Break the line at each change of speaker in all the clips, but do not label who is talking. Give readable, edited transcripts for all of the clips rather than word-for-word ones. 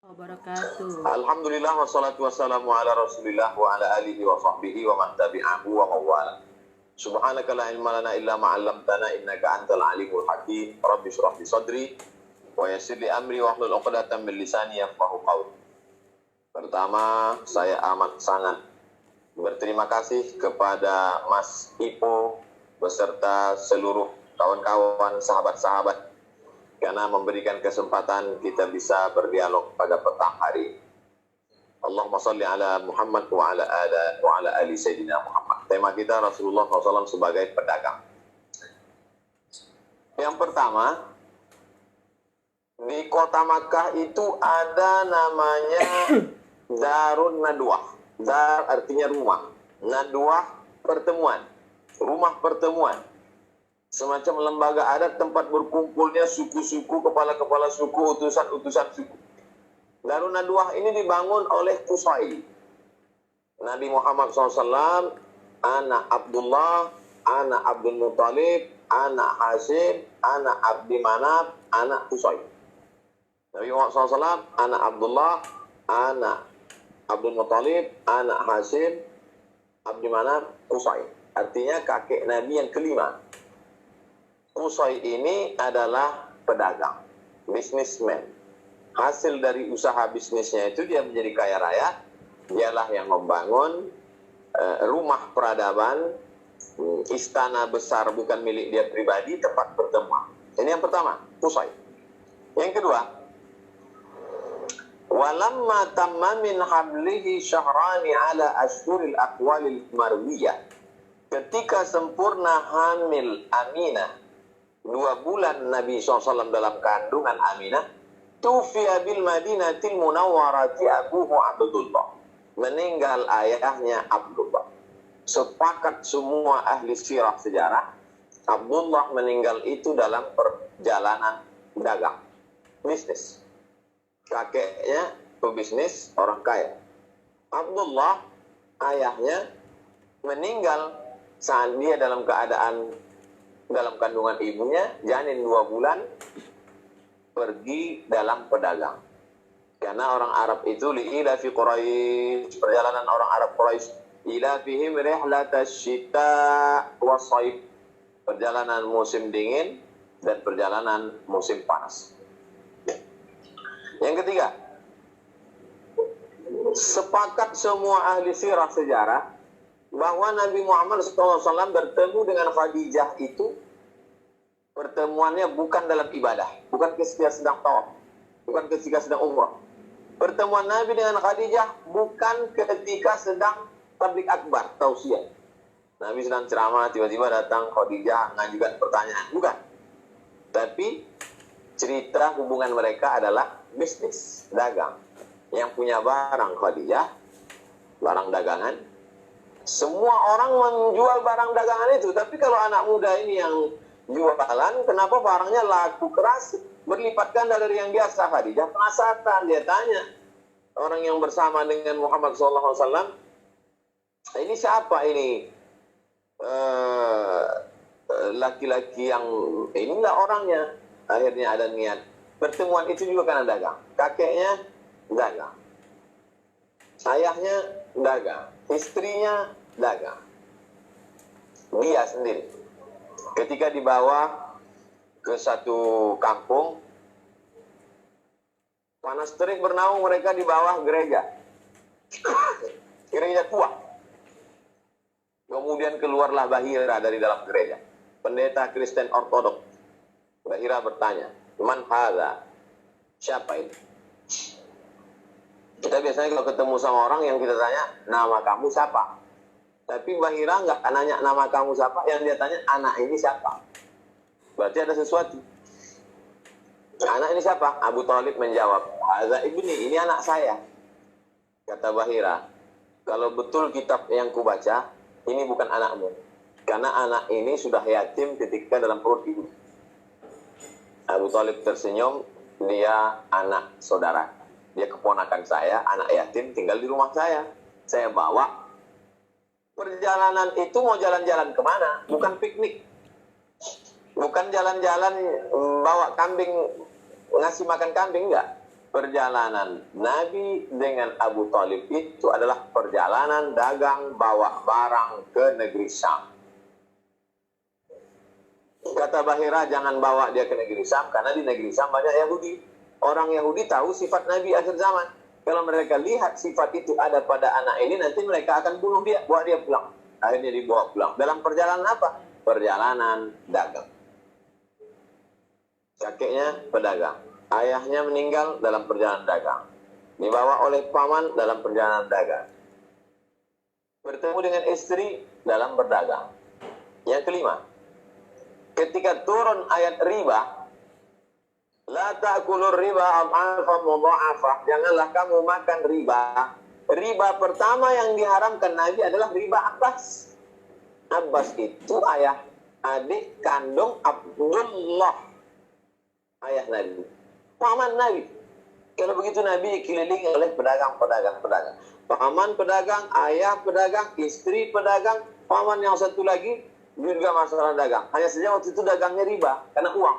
Wabarakatuh.
Alhamdulillah wassalatu wassalamu ala Rasulillah wa ala alihi wa sahbihi wa man tabi'ahu wa mawala. Subhanaka la ilma lana illa ma 'allamtana innaka antal alimul hakim. Rabbi shrah li sadri wa yassir li amri wa hlul 'uqdatam min lisani yafqahu qawli. Pertama, saya amat sangat berterima kasih kepada Mas Ipo beserta seluruh kawan-kawan, sahabat-sahabat karena memberikan kesempatan kita bisa berdialog pada petang hari. Allahumma salli ala Muhammad wa ala ali Sayyidina Muhammad. Tema kita Rasulullah SAW sebagai pedagang. Yang pertama, di kota Makkah itu ada namanya Darun Nadwah. Dar artinya rumah. Nadwah pertemuan. Rumah pertemuan. Semacam lembaga adat tempat berkumpulnya suku-suku, kepala-kepala suku, utusan-utusan suku. Darun Nadwah ini dibangun oleh Qusay. Nabi Muhammad SAW, anak Abdullah, anak Abdul Muttalib, anak Hashim, anak Abdi Manaf, anak Qusay. Nabi Muhammad SAW, anak Abdullah, anak Abdul Muttalib, anak Hashim, Abdi Manaf, Qusay. Artinya kakek Nabi yang kelima. Qusay ini adalah pedagang, businessman. Hasil dari usaha bisnisnya itu dia menjadi kaya raya. Dialah yang membangun rumah peradaban, istana besar bukan milik dia pribadi, tempat pertemuan. Ini yang pertama, Qusay. Yang kedua, walamma tamma min hablihi syahrani ala ashhuril aqwalil marwiyah. Ketika sempurna hamil Aminah, 2 bulan Nabi SAW dalam kandungan Aminah, tufiya bil Madinatil Munawwarati abuhu Abdullah. Meninggal ayahnya Abdullah. Sepakat semua ahli sirah sejarah, Abdullah meninggal itu dalam perjalanan dagang, bisnis. Kakeknya pebisnis, orang kaya. Abdullah, ayahnya, meninggal saat dia dalam keadaan dalam kandungan ibunya, janin 2 bulan, pergi dalam pedagang. Karena orang Arab itu li'ila fi Quraisy, perjalanan orang Arab Quraisy, ila fihim rihlatash syita wa shaib, perjalanan musim dingin dan perjalanan musim panas. Yang ketiga, sepakat semua ahli sirah sejarah bahwa Nabi Muhammad SAW bertemu dengan Khadijah itu pertemuannya bukan dalam ibadah, bukan ketika sedang tawaf, bukan ketika sedang umrah. Pertemuan Nabi dengan Khadijah bukan ketika sedang tabligh akbar, tausiah. Nabi sedang ceramah, tiba-tiba datang Khadijah mengajukan pertanyaan, bukan. Tapi cerita hubungan mereka adalah bisnis, dagang. Yang punya barang Khadijah, barang dagangan. Semua orang menjual barang dagangan itu. Tapi kalau anak muda ini yang jualan, kenapa barangnya laku keras, berlipat ganda dari yang biasa? Khadijah penasaran, dia tanya orang yang bersama dengan Muhammad SAW, ini siapa ini? Laki-laki yang inilah orangnya. Akhirnya ada niat. Pertemuan itu juga karena dagang. Kakeknya dagang. Ayahnya dagang. Istrinya dagang. Dia sendiri. Ketika dibawa ke satu kampung, panas terik bernaung, mereka di bawah gereja. Gereja tua. Kemudian keluarlah Bahira dari dalam gereja. Pendeta Kristen Ortodok. Bahira bertanya, "Man hadza?" Siapa ini? Kita biasanya kalau ketemu sama orang yang kita tanya, "Nama kamu siapa?" Tapi Bahira nggak nanya nama kamu siapa, yang dia tanya, "Anak ini siapa?" Berarti ada sesuatu. "Anak ini siapa?" Abu Thalib menjawab, "Hadza ibni, ini anak saya." Kata Bahira, "Kalau betul kitab yang kubaca, ini bukan anakmu. Karena anak ini sudah yatim ketika dalam perut ibu." Abu Thalib tersenyum, dia anak saudara. Dia keponakan saya, anak yatim, tinggal di rumah saya. Saya bawa. Perjalanan itu mau jalan-jalan kemana? Bukan piknik. Bukan jalan-jalan bawa kambing, ngasih makan kambing, enggak. perjalanan Nabi dengan Abu Talib itu adalah perjalanan dagang bawa barang ke negeri Syam. Kata Bahira, jangan bawa dia ke negeri Syam, karena di negeri Syam banyak Yahudi. Orang Yahudi tahu sifat Nabi akhir zaman. Kalau mereka lihat sifat itu ada pada anak ini, nanti mereka akan bunuh dia, bawa dia pulang. Akhirnya dibawa pulang. Dalam perjalanan apa? Perjalanan dagang. Kakeknya pedagang. Ayahnya meninggal dalam perjalanan dagang. Dibawa oleh paman dalam perjalanan dagang. Bertemu dengan istri dalam berdagang. Yang kelima, ketika turun ayat riba, la ta'kulur riba adhafan mudha'afah, janganlah kamu makan riba. Riba pertama yang diharamkan Nabi adalah riba Abbas. Abbas itu ayah adik kandung Abdullah, ayah Nabi, paman Nabi. Kalau begitu Nabi dikelilingi oleh pedagang. Paman pedagang, ayah pedagang, istri pedagang, paman yang satu lagi juga masalah dagang. Hanya saja waktu itu dagangnya riba, karena uang.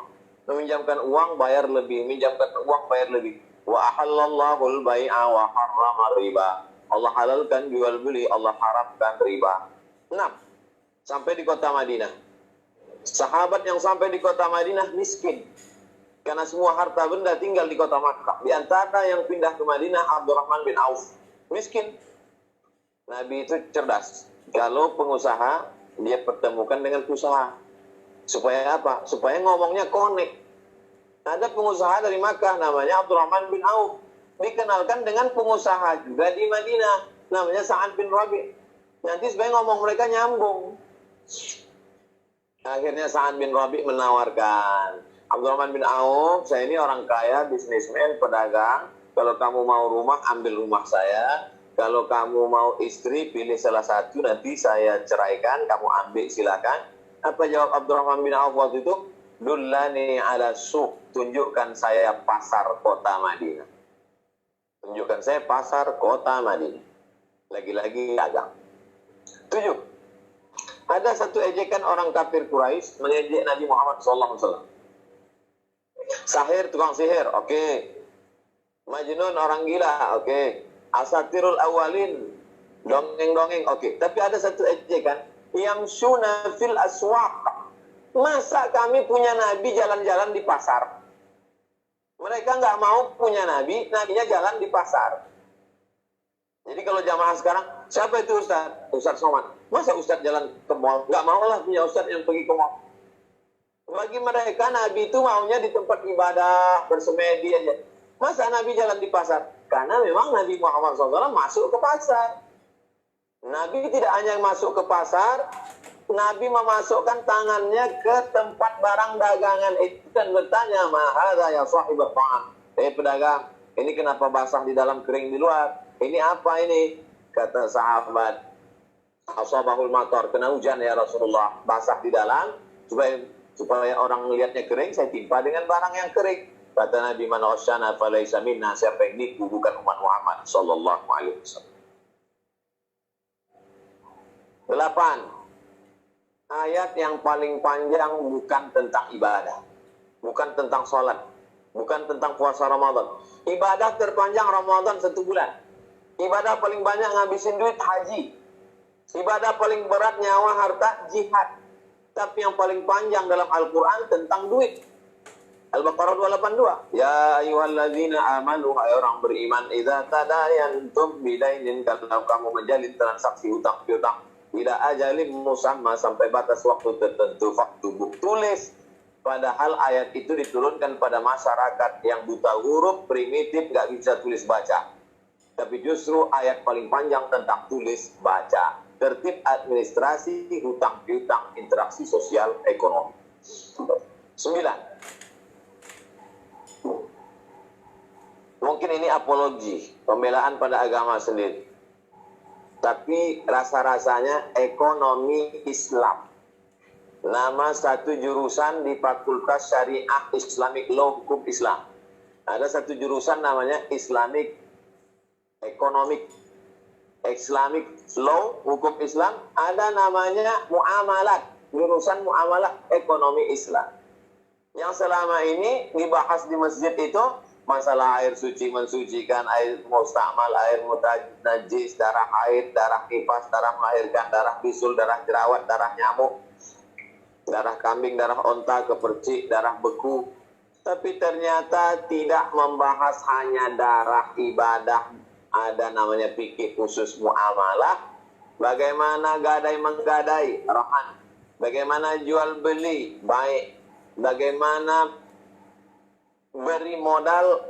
Meminjamkan uang, bayar lebih. Minjamkan uang, bayar lebih. Wa ahallallahu al-bai'a wa harrama riba. Allah halalkan jual beli, Allah haramkan riba. 6. Sampai di kota Madinah. Sahabat yang sampai di kota Madinah miskin, karena semua harta benda tinggal di kota Makkah. Di antara yang pindah ke Madinah, Abdurrahman bin Auf. Miskin. Nabi itu cerdas. Kalau pengusaha, dia pertemukan dengan usaha. Supaya apa? Supaya ngomongnya connect. Ada pengusaha dari Makkah, namanya Abdurrahman bin Auf. Dikenalkan dengan pengusaha juga di Madinah, namanya Sa'ad bin Rabi'. Nanti supaya ngomong mereka nyambung. Akhirnya Sa'ad bin Rabi' menawarkan, Abdurrahman bin Auf, saya ini orang kaya, bisnismen, pedagang. Kalau kamu mau rumah, ambil rumah saya. Kalau kamu mau istri, pilih salah satu, nanti saya ceraikan, kamu ambil, silakan. Apa jawab Abdurrahman bin Auf waktu itu? Dullani ala suq, tunjukkan saya pasar kota Madinah. Tunjukkan saya pasar kota Madinah. Lagi-lagi dagang. 7. Ada satu ejekan orang kafir Quraisy mengejek Nabi Muhammad SAW. Sahir, tukang sihir, oke. Majnun, orang gila, oke. Asatirul awalin, dongeng-dongeng, oke. Tapi ada satu ejekan, yamsuna fil aswaq. Masa kami punya Nabi jalan-jalan di pasar? Mereka nggak mau punya Nabi, Nabinya jalan di pasar. Jadi kalau jamaah sekarang, siapa itu Ustaz? Ustaz Somad. Masa Ustaz jalan ke mall? Nggak mau lah punya Ustaz yang pergi ke mall. Bagi mereka Nabi itu maunya di tempat ibadah, bersemedi aja. Masa Nabi jalan di pasar? Karena memang Nabi Muhammad SAW masuk ke pasar. Nabi tidak hanya masuk ke pasar, Nabi memasukkan tangannya ke tempat barang dagangan itu dan bertanya, mahadha ya sahibah ta'am. Pedagang, ini kenapa basah di dalam, kering di luar? Ini apa ini? Kata sahabat, asabahul matar, kena hujan ya Rasulullah, basah di dalam, supaya orang melihatnya kering, saya timpa dengan barang yang kering. Kata Nabi, man osyana falaysa minna, siapa yang nipu bukan umat Muhammad sallallahu alaihi wasallam. 8. Ayat yang paling panjang bukan tentang ibadah, bukan tentang sholat, bukan tentang puasa Ramadan. Ibadah terpanjang Ramadan 1 bulan. Ibadah paling banyak ngabisin duit haji. Ibadah paling berat nyawa, harta, jihad. Tapi yang paling panjang dalam Al-Quran tentang duit. Al-Baqarah 282. Ya ayyuhalladzina amanu, hai orang beriman, idza tadayantum bidainin, kalau kamu menjalin transaksi hutang piutang ila ajalin musamma, sampai batas waktu tertentu, faktubuh, tulis. Padahal ayat itu diturunkan pada masyarakat yang buta huruf, primitif, gak bisa tulis baca. Tapi justru ayat paling panjang tentang tulis baca, tertib administrasi, hutang piutang, interaksi sosial, ekonomi. 9. Mungkin ini apologi, pembelaan pada agama sendiri. Tapi rasa-rasanya ekonomi Islam. Nama satu jurusan di Fakultas Syariah Islamic Law, Hukum Islam. Ada satu jurusan namanya Islamic Economic, Islamic Law, Hukum Islam. Ada namanya Muamalat, jurusan Muamalah Ekonomi Islam. Yang selama ini dibahas di masjid itu masalah air suci mensucikan, air mustamal, air najis, darah haid, darah nifas, darah melahirkan, darah bisul, darah jerawat, darah nyamuk, darah kambing, darah onta, kepercik, darah beku. Tapi ternyata tidak membahas hanya darah ibadah. Ada namanya fikih khusus muamalah. Bagaimana gadai menggadai, rohan. Bagaimana jual beli, baik. Bagaimana beri modal,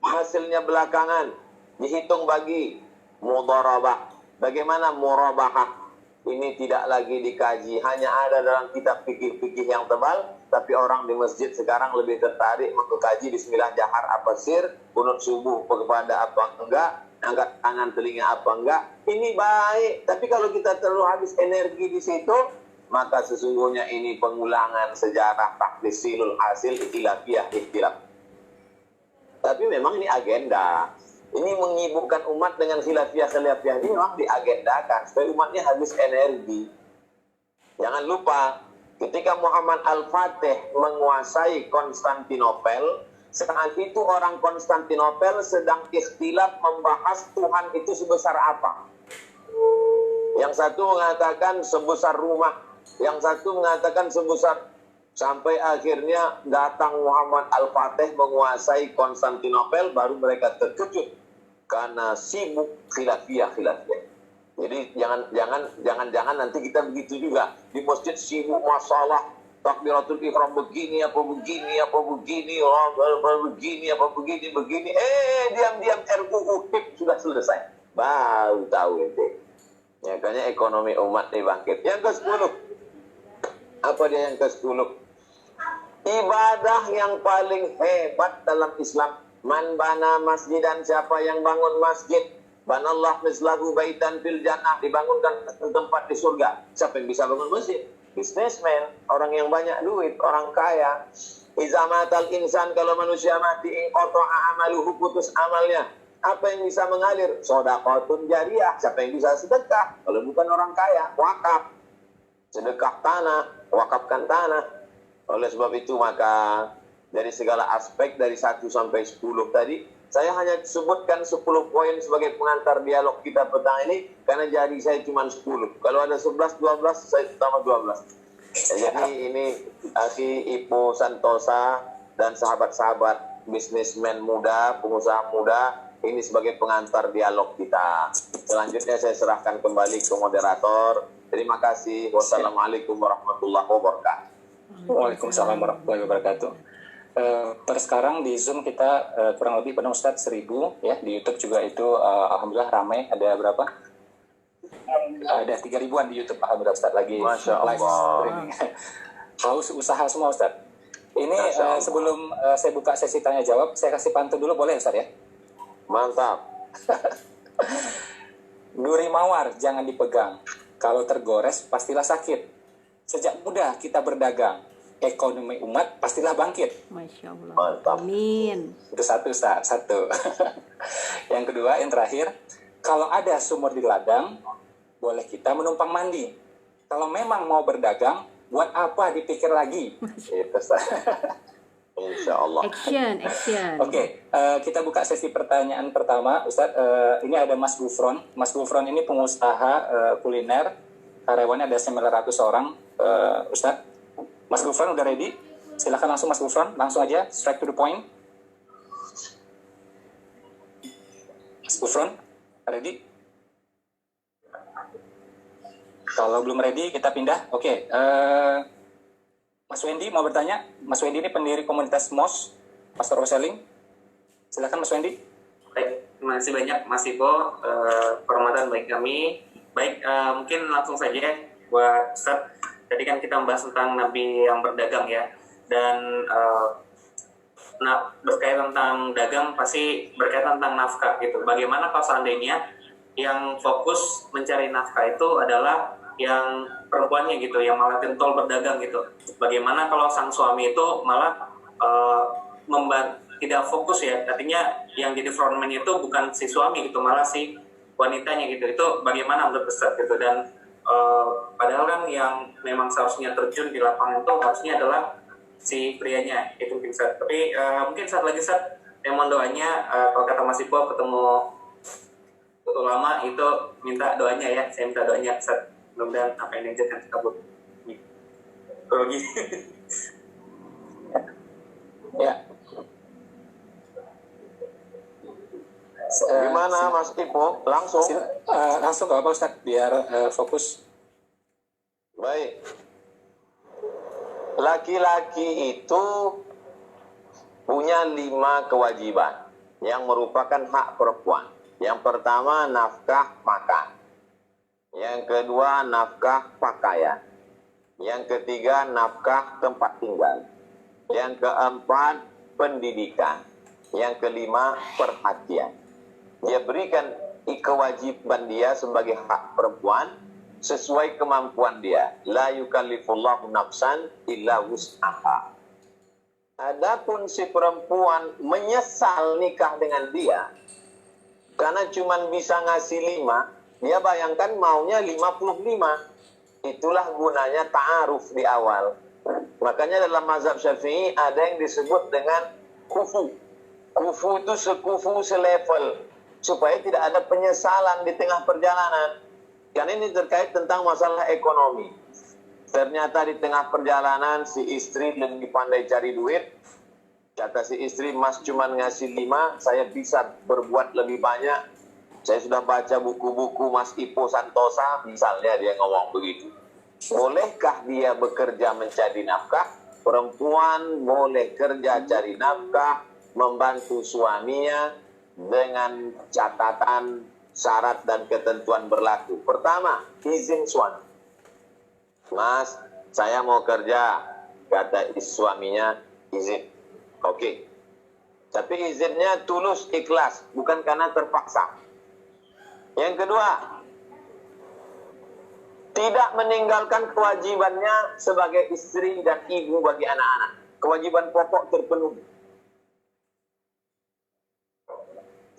hasilnya belakangan. Dihitung bagi, mudharabah. Bagaimana murabahah. Ini tidak lagi dikaji. Hanya ada dalam kitab fikih-fikih yang tebal. Tapi orang di masjid sekarang lebih tertarik mengkaji bismillah jahar apa sir, kunut subuh kepada apa enggak, angkat tangan telinga apa enggak. Ini baik, tapi kalau kita terlalu habis energi di situ, maka sesungguhnya ini pengulangan sejarah takdisilul hasil ikhtilafiyah ikhtilaf. Tapi memang ini agenda. Ini menyibukkan umat dengan khilafiyah ini memang diagendakan supaya umatnya habis energi. Jangan lupa, ketika Muhammad Al-Fatih menguasai Konstantinopel, saat itu orang Konstantinopel sedang ikhtilaf membahas Tuhan itu sebesar apa. Yang satu mengatakan sebesar rumah, yang satu mengatakan sebesar, sampai akhirnya datang Muhammad Al-Fatih menguasai Konstantinopel, baru mereka terkejut karena sibuk khilafiyah. Jadi jangan nanti kita begitu juga di masjid sibuk masalah takbiratul ihram begini apa begini diam-diam RUU HIP sudah selesai, baru tahu itu. Ya, makanya ekonomi umat ini bangkit. Yang ke-10, apa dia yang ke-10? Ibadah yang paling hebat dalam Islam. Man bana masjidan, siapa yang bangun masjid, banallah mislahu baitan fil jannah, dibangunkan tempat di surga. Siapa yang bisa bangun masjid? Businessman, orang yang banyak duit, orang kaya. Iza matal insan, kalau manusia mati, inqata'a amaluhu, putus amalnya. Apa yang bisa mengalir? Shadaqatun jariyah. Siapa yang bisa sedekah? Kalau bukan orang kaya, wakaf. Sedekah tanah, wakafkan tanah. Oleh sebab itu maka dari segala aspek dari 1 sampai 10 tadi, saya hanya sebutkan 10 poin sebagai pengantar dialog kita petang ini, karena jari saya cuma 10. Kalau ada 11, 12, saya tambah 12. Jadi ini Aki Ipo Santosa dan sahabat-sahabat bisnismen muda, pengusaha muda, ini sebagai pengantar dialog kita. Selanjutnya saya serahkan kembali ke moderator. Terima kasih. Wassalamualaikum warahmatullahi wabarakatuh.
Waalaikumsalam warahmatullahi wabarakatuh. Per sekarang di Zoom kita kurang lebih penuh Ustadz 1000 ya. Di YouTube juga itu alhamdulillah ramai. Ada berapa? Ada 3000-an di YouTube, alhamdulillah Ustadz, lagi live streaming. Haus usaha semua Ustadz. Ini sebelum saya buka sesi tanya jawab, saya kasih pantun dulu, boleh Ustadz ya?
Mantap.
Duri mawar jangan dipegang, kalau tergores pastilah sakit. Sejak muda kita berdagang, ekonomi umat pastilah bangkit.
Masya Allah.
Mantap.
Amin.
Itu satu Ustaz, satu. Yang kedua, yang terakhir, kalau ada sumur di ladang, boleh kita menumpang mandi. Kalau memang mau berdagang, buat apa dipikir lagi? Itu Ustaz.
Insya Allah.
Action.
Oke, kita buka sesi pertanyaan pertama, Ustaz. Ini ada Mas Gufron. Mas Gufron ini pengusaha kuliner. Karyawannya ada 900 orang, Ustaz. Mas Gufron udah ready? Silakan langsung Mas Gufron, langsung aja, straight to the point. Mas Gufron, ready? Kalau belum ready, kita pindah. Oke, Mas Wendy mau bertanya. Mas Wendy ini pendiri komunitas MOS, Pastor Selling. Silakan Mas Wendy.
Baik, terima kasih banyak Mas Ipo, kehormatan bagi kami. Baik, mungkin langsung saja buat Ustaz. Tadi kan kita membahas tentang Nabi yang berdagang ya. Dan berkaitan tentang dagang pasti berkaitan tentang nafkah gitu. Bagaimana kalau seandainya yang fokus mencari nafkah itu adalah yang perempuannya gitu, yang malah gentol berdagang gitu. Bagaimana kalau sang suami itu malah tidak fokus ya, artinya yang jadi frontman itu bukan si suami gitu, malah si wanitanya gitu. Itu bagaimana menurut Ustaz gitu. Dan padahal kan yang memang seharusnya terjun di lapangan itu harusnya adalah si prianya itu Ustaz. Tapi mungkin saat lagi Ustaz mohon doanya, kalau kata Mas Ipo ketemu ulama itu minta doanya ya, saya minta doanya Ustaz. Mudah-mudahan apa yang diajarkan kabur. Grogi.
Ya.
Gimana Mas Ipo? Langsung?
Langsung gak apa Ustaz, biar fokus.
Baik. Laki-laki itu punya 5 kewajiban yang merupakan hak perempuan. Yang pertama, nafkah makan. Yang kedua, nafkah pakaian. Yang ketiga, nafkah tempat tinggal. Yang keempat, pendidikan. Yang kelima, perhatian. Dia berikan kewajiban dia sebagai hak perempuan sesuai kemampuan dia. La yukallifullahu nafsan illa wus'aha. Adapun si perempuan menyesal nikah dengan dia karena cuma bisa ngasih 5, dia bayangkan maunya 55. Itulah gunanya ta'aruf di awal. Makanya dalam mazhab Syafi'i ada yang disebut dengan kufu. Kufu itu sekufu, selevel, supaya tidak ada penyesalan di tengah perjalanan. Karena ini terkait tentang masalah ekonomi. Ternyata di tengah perjalanan si istri lebih pandai cari duit. Kata si istri, Mas cuma ngasih 5, saya bisa berbuat lebih banyak. Saya sudah baca buku-buku Mas Ipo Santosa, misalnya dia ngomong begitu. Bolehkah dia bekerja mencari nafkah? Perempuan boleh kerja cari nafkah, membantu suaminya dengan catatan, syarat dan ketentuan berlaku. Pertama, izin suami. Mas, saya mau kerja. Kata suaminya, izin. Oke. Tapi izinnya tulus, ikhlas, bukan karena terpaksa. Yang kedua, tidak meninggalkan kewajibannya sebagai istri dan ibu bagi anak-anak. Kewajiban pokok terpenuhi.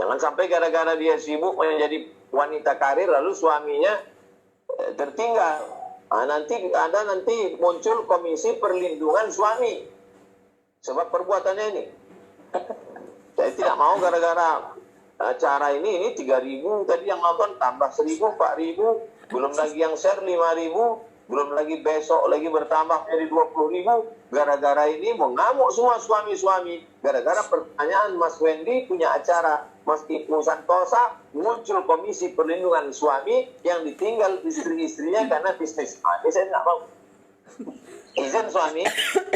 Jangan sampai gara-gara dia sibuk menjadi wanita karir lalu suaminya tertinggal. Nanti muncul komisi perlindungan suami sebab perbuatannya ini. Saya tidak mau gara-gara acara ini 3.000 tadi yang nonton tambah 1.000, 4.000, belum lagi yang share 5.000, belum lagi besok lagi bertambah jadi 20.000. Gara-gara ini mau ngamuk semua suami-suami. Gara-gara pertanyaan Mas Wendy punya acara Mas Ipo Santosa, muncul komisi perlindungan suami yang ditinggal istri-istrinya karena bisnis. Ini saya tidak mau. Izin suami,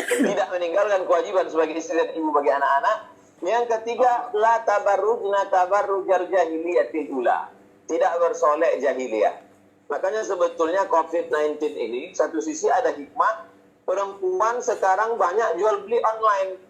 tidak meninggalkan kewajiban sebagai istri dan ibu bagi anak-anak. Yang ketiga, la tabarrujna tabarrujar jahiliyatil ula. Tidak bersolek jahiliyah. Makanya sebetulnya COVID-19 ini, satu sisi ada hikmah, perempuan sekarang banyak jual beli online.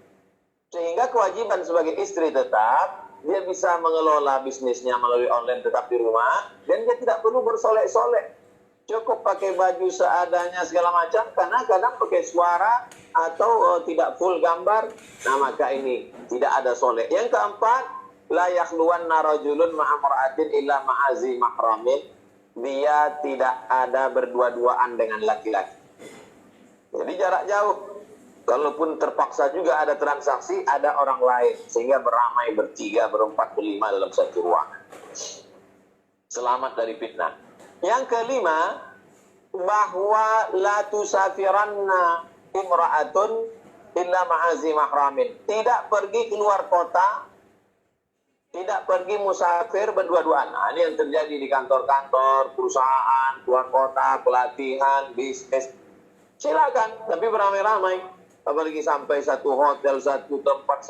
Sehingga kewajiban sebagai istri tetap, dia bisa mengelola bisnisnya melalui online tetap di rumah, dan dia tidak perlu bersolek-solek. Cukup pakai baju seadanya segala macam, karena kadang pakai suara atau tidak full gambar. Nah maka ini tidak ada solek. Yang keempat, la yakhluwanna rajulun ma'amra'atin illa ma'azi mahramin. Dia tidak ada berdua-duaan dengan laki-laki. Jadi jarak jauh. Kalaupun terpaksa juga ada transaksi, ada orang lain. Sehingga beramai, bertiga, berempat, berlima dalam satu ruangan. Selamat dari fitnah. Yang kelima, bahwa la tusafiranna imra'atun illa ma'azi mahramin. Tidak pergi keluar kota, tidak pergi musafir berdua-duaan. Nah, ini yang terjadi di kantor-kantor, perusahaan, keluar kota, pelatihan, bisnis. Silakan, tapi beramai-ramai. Apalagi sampai satu hotel, satu tempat,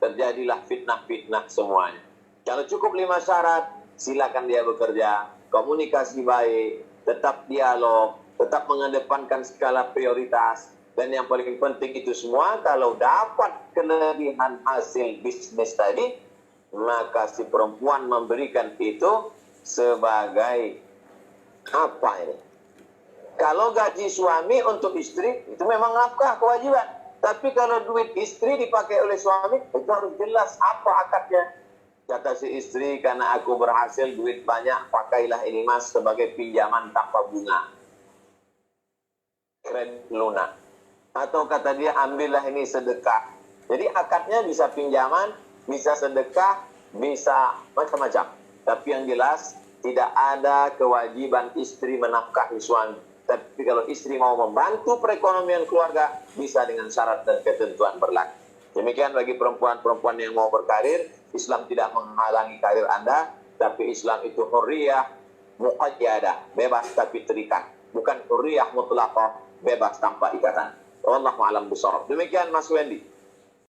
terjadilah fitnah-fitnah semuanya. Kalau cukup 5 syarat, silakan dia bekerja. Komunikasi baik, tetap dialog, tetap mengedepankan skala prioritas. Dan yang paling penting itu semua, kalau dapat kelebihan hasil bisnis tadi, maka si perempuan memberikan itu sebagai apa ini? Kalau gaji suami untuk istri, itu memang nafkah kewajiban. Tapi kalau duit istri dipakai oleh suami, itu harus jelas apa akadnya. Kata si istri, karena aku berhasil duit banyak, pakailah ini mas sebagai pinjaman tanpa bunga. Kredit lunak. Atau kata dia, ambillah ini sedekah. Jadi akadnya bisa pinjaman, bisa sedekah, bisa macam-macam. Tapi yang jelas tidak ada kewajiban istri menafkahi suami. Tapi kalau istri mau membantu perekonomian keluarga, bisa dengan syarat dan ketentuan berlaku. Demikian bagi perempuan-perempuan yang mau berkarir, Islam tidak menghalangi karir Anda, tapi Islam itu hurriyah muqayyadah, bebas tapi terikat. Bukan hurriyah mutlaqah, bebas tanpa ikatan. Wallahu a'lam bishawab. Demikian Mas Wendy.